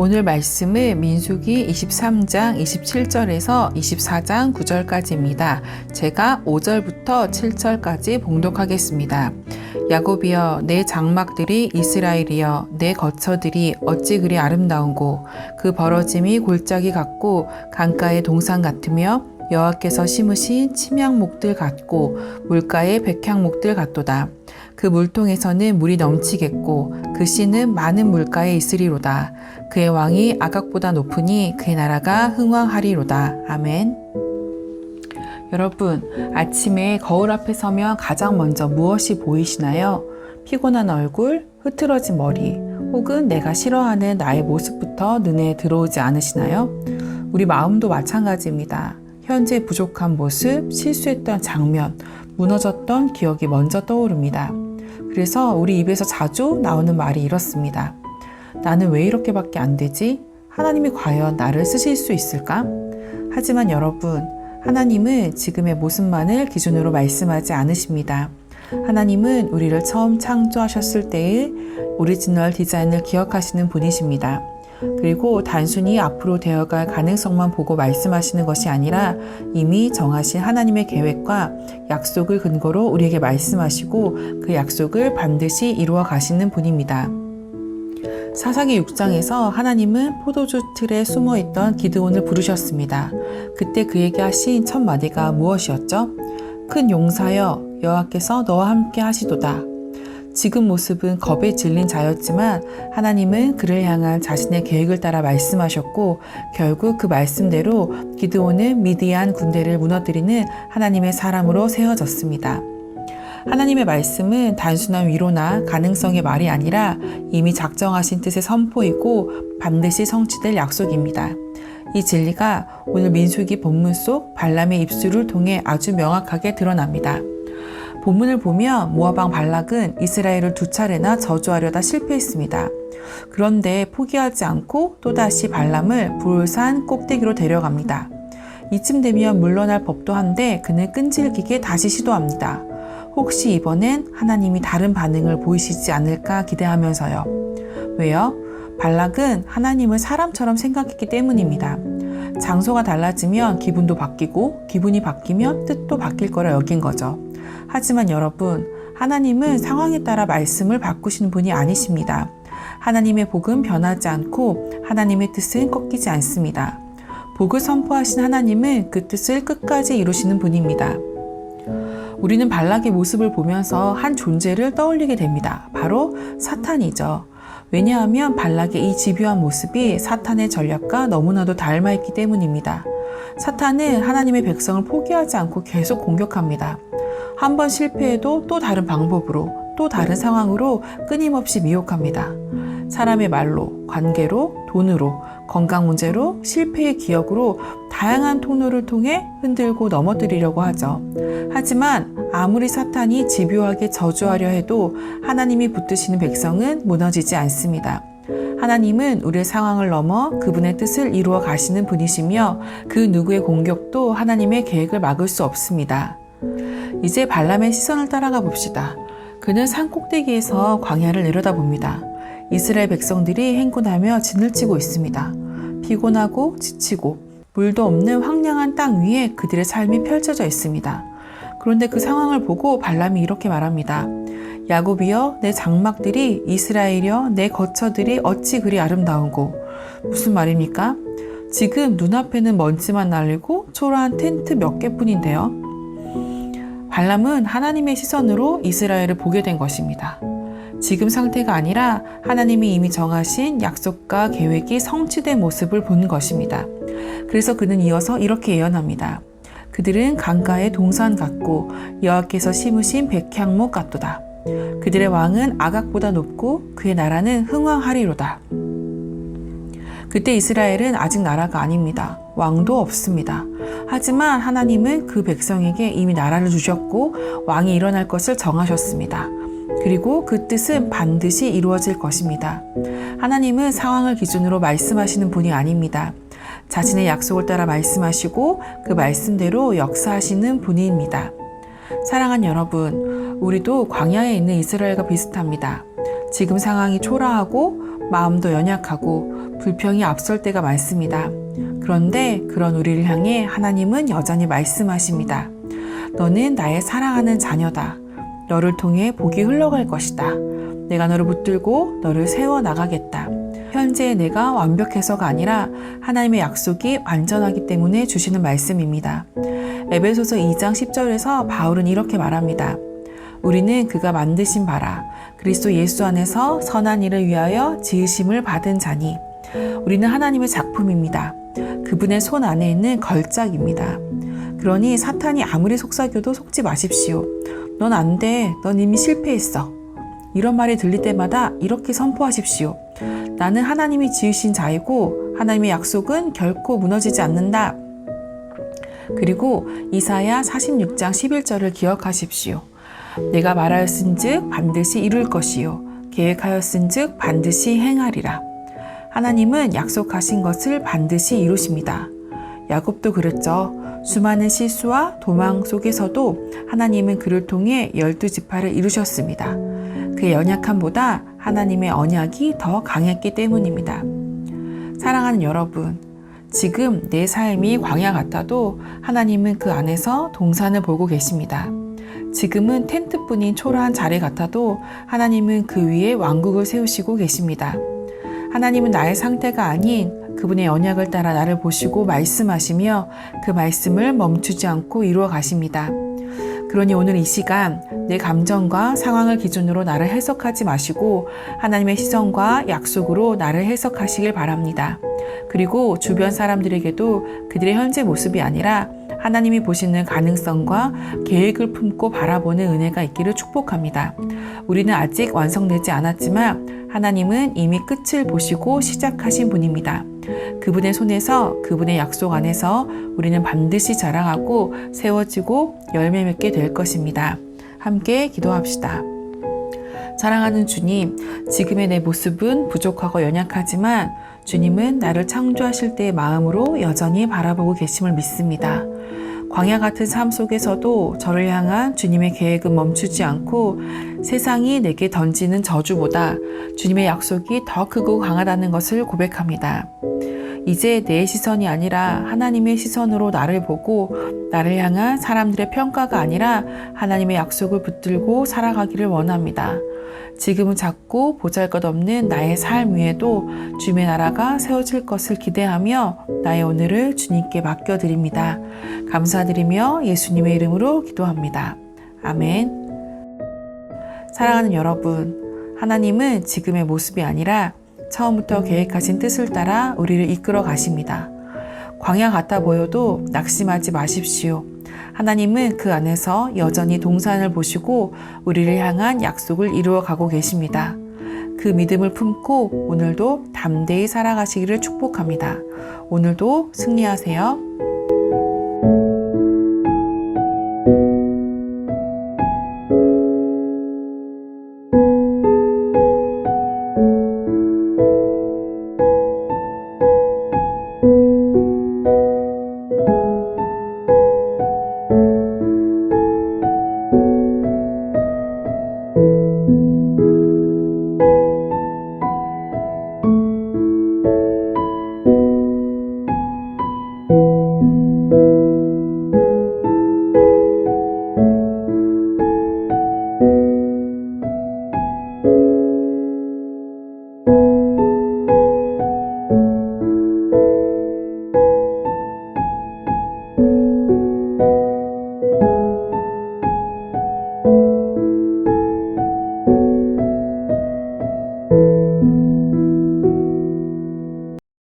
오늘 말씀은 민수기 23장 27절에서 24장 9절까지입니다. 제가 5절부터 7절까지 봉독하겠습니다. 야곱이여 내 장막들이 이스라엘이여 내 거처들이 어찌 그리 아름다운고 그 벌어짐이 골짜기 같고 강가의 동산 같으며 여호와께서 심으신 침향목들 같고 물가의 백향목들 같도다. 그 물통에서는 물이 넘치겠고 그 씨는 많은 물가에 있으리로다. 그의 왕이 아각보다 높으니 그의 나라가 흥왕하리로다. 아멘. 여러분, 아침에 거울 앞에 서면 가장 먼저 무엇이 보이시나요? 피곤한 얼굴, 흐트러진 머리, 혹은 내가 싫어하는 나의 모습부터 눈에 들어오지 않으시나요? 우리 마음도 마찬가지입니다. 현재 부족한 모습, 실수했던 장면, 무너졌던 기억이 먼저 떠오릅니다. 그래서 우리 입에서 자주 나오는 말이 이렇습니다. 나는 왜 이렇게밖에 안 되지? 하나님이 과연 나를 쓰실 수 있을까? 하지만 여러분, 하나님은 지금의 모습만을 기준으로 말씀하지 않으십니다. 하나님은 우리를 처음 창조하셨을 때의 오리지널 디자인을 기억하시는 분이십니다. 그리고 단순히 앞으로 되어갈 가능성만 보고 말씀하시는 것이 아니라 이미 정하신 하나님의 계획과 약속을 근거로 우리에게 말씀하시고 그 약속을 반드시 이루어 가시는 분입니다. 사사기 6장에서 하나님은 포도주 틀에 숨어있던 기드온을 부르셨습니다. 그때 그에게 하신 첫 마디가 무엇이었죠? 큰 용사여 여호와께서 너와 함께 하시도다. 지금 모습은 겁에 질린 자였지만 하나님은 그를 향한 자신의 계획을 따라 말씀하셨고 결국 그 말씀대로 기드온은 미디안 군대를 무너뜨리는 하나님의 사람으로 세워졌습니다. 하나님의 말씀은 단순한 위로나 가능성의 말이 아니라 이미 작정하신 뜻의 선포이고 반드시 성취될 약속입니다. 이 진리가 오늘 민수기 본문 속 발람의 입술을 통해 아주 명확하게 드러납니다. 본문을 보면 모압 왕 발락은 이스라엘을 2차례나 저주하려다 실패했습니다. 그런데 포기하지 않고 또다시 발람을 불산 꼭대기로 데려갑니다. 이쯤 되면 물러날 법도 한데 그는 끈질기게 다시 시도합니다. 혹시 이번엔 하나님이 다른 반응을 보이시지 않을까 기대하면서요. 왜요? 발락은 하나님을 사람처럼 생각했기 때문입니다. 장소가 달라지면 기분도 바뀌고 기분이 바뀌면 뜻도 바뀔 거라 여긴 거죠. 하지만 여러분, 하나님은 상황에 따라 말씀을 바꾸시는 분이 아니십니다. 하나님의 복은 변하지 않고 하나님의 뜻은 꺾이지 않습니다. 복을 선포하신 하나님은 그 뜻을 끝까지 이루시는 분입니다. 우리는 발락의 모습을 보면서 한 존재를 떠올리게 됩니다. 바로 사탄이죠. 왜냐하면 발락의 이 집요한 모습이 사탄의 전략과 너무나도 닮아있기 때문입니다. 사탄은 하나님의 백성을 포기하지 않고 계속 공격합니다. 한 번 실패해도 또 다른 방법으로, 또 다른 상황으로 끊임없이 미혹합니다. 사람의 말로, 관계로, 돈으로, 건강 문제로, 실패의 기억으로 다양한 통로를 통해 흔들고 넘어뜨리려고 하죠. 하지만 아무리 사탄이 집요하게 저주하려 해도 하나님이 붙드시는 백성은 무너지지 않습니다. 하나님은 우리의 상황을 넘어 그분의 뜻을 이루어 가시는 분이시며 그 누구의 공격도 하나님의 계획을 막을 수 없습니다. 이제 발람의 시선을 따라가 봅시다. 그는 산 꼭대기에서 광야를 내려다봅니다. 이스라엘 백성들이 행군하며 진을 치고 있습니다. 피곤하고 지치고 물도 없는 황량한 땅 위에 그들의 삶이 펼쳐져 있습니다. 그런데 그 상황을 보고 발람이 이렇게 말합니다. 야곱이여 내 장막들이 이스라엘이여 내 거처들이 어찌 그리 아름다운고. 무슨 말입니까? 지금 눈앞에는 먼지만 날리고 초라한 텐트 몇 개뿐인데요. 발람은 하나님의 시선으로 이스라엘을 보게 된 것입니다. 지금 상태가 아니라 하나님이 이미 정하신 약속과 계획이 성취된 모습을 본 것입니다. 그래서 그는 이어서 이렇게 예언합니다. 그들은 강가의 동산 같고 여호와께서 심으신 백향목 같도다. 그들의 왕은 아각보다 높고 그의 나라는 흥왕하리로다. 그때 이스라엘은 아직 나라가 아닙니다. 왕도 없습니다. 하지만 하나님은 그 백성에게 이미 나라를 주셨고 왕이 일어날 것을 정하셨습니다. 그리고 그 뜻은 반드시 이루어질 것입니다. 하나님은 상황을 기준으로 말씀하시는 분이 아닙니다. 자신의 약속을 따라 말씀하시고 그 말씀대로 역사하시는 분입니다. 사랑하는 여러분, 우리도 광야에 있는 이스라엘과 비슷합니다. 지금 상황이 초라하고 마음도 연약하고 불평이 앞설 때가 많습니다. 그런데 그런 우리를 향해 하나님은 여전히 말씀하십니다. 너는 나의 사랑하는 자녀다. 너를 통해 복이 흘러갈 것이다. 내가 너를 붙들고 너를 세워나가겠다. 현재 내가 완벽해서가 아니라 하나님의 약속이 완전하기 때문에 주시는 말씀입니다. 에베소서 2장 10절에서 바울은 이렇게 말합니다. 우리는 그가 만드신 바라 그리스도 예수 안에서 선한 일을 위하여 지으심을 받은 자니 우리는 하나님의 작품입니다. 그분의 손 안에 있는 걸작입니다. 그러니 사탄이 아무리 속삭여도 속지 마십시오. 넌 안 돼. 넌 이미 실패했어. 이런 말이 들릴 때마다 이렇게 선포하십시오. 나는 하나님이 지으신 자이고 하나님의 약속은 결코 무너지지 않는다. 그리고 이사야 46장 11절을 기억하십시오. 내가 말하였은즉 반드시 이룰 것이요 계획하였은즉 반드시 행하리라. 하나님은 약속하신 것을 반드시 이루십니다. 야곱도 그랬죠. 수많은 실수와 도망 속에서도 하나님은 그를 통해 12지파를 이루셨습니다. 그의 연약함보다 하나님의 언약이 더 강했기 때문입니다. 사랑하는 여러분, 지금 내 삶이 광야 같아도 하나님은 그 안에서 동산을 보고 계십니다. 지금은 텐트뿐인 초라한 자리 같아도 하나님은 그 위에 왕국을 세우시고 계십니다. 하나님은 나의 상태가 아닌 그분의 언약을 따라 나를 보시고 말씀하시며 그 말씀을 멈추지 않고 이루어 가십니다. 그러니 오늘 이 시간 내 감정과 상황을 기준으로 나를 해석하지 마시고 하나님의 시선과 약속으로 나를 해석하시길 바랍니다. 그리고 주변 사람들에게도 그들의 현재 모습이 아니라 하나님이 보시는 가능성과 계획을 품고 바라보는 은혜가 있기를 축복합니다. 우리는 아직 완성되지 않았지만 하나님은 이미 끝을 보시고 시작하신 분입니다. 그분의 손에서 그분의 약속 안에서 우리는 반드시 자라가고 세워지고 열매 맺게 될 것입니다. 함께 기도합시다. 사랑하는 주님, 지금의 내 모습은 부족하고 연약하지만 주님은 나를 창조하실 때의 마음으로 여전히 바라보고 계심을 믿습니다. 광야 같은 삶 속에서도 저를 향한 주님의 계획은 멈추지 않고 세상이 내게 던지는 저주보다 주님의 약속이 더 크고 강하다는 것을 고백합니다. 이제 내 시선이 아니라 하나님의 시선으로 나를 보고 나를 향한 사람들의 평가가 아니라 하나님의 약속을 붙들고 살아가기를 원합니다. 지금은 작고 보잘것없는 나의 삶 위에도 주님의 나라가 세워질 것을 기대하며 나의 오늘을 주님께 맡겨드립니다. 감사드리며 예수님의 이름으로 기도합니다. 아멘. 사랑하는 여러분, 하나님은 지금의 모습이 아니라 처음부터 계획하신 뜻을 따라 우리를 이끌어 가십니다. 광야 같아 보여도 낙심하지 마십시오. 하나님은 그 안에서 여전히 동산을 보시고 우리를 향한 약속을 이루어 가고 계십니다. 그 믿음을 품고 오늘도 담대히 살아가시기를 축복합니다. 오늘도 승리하세요.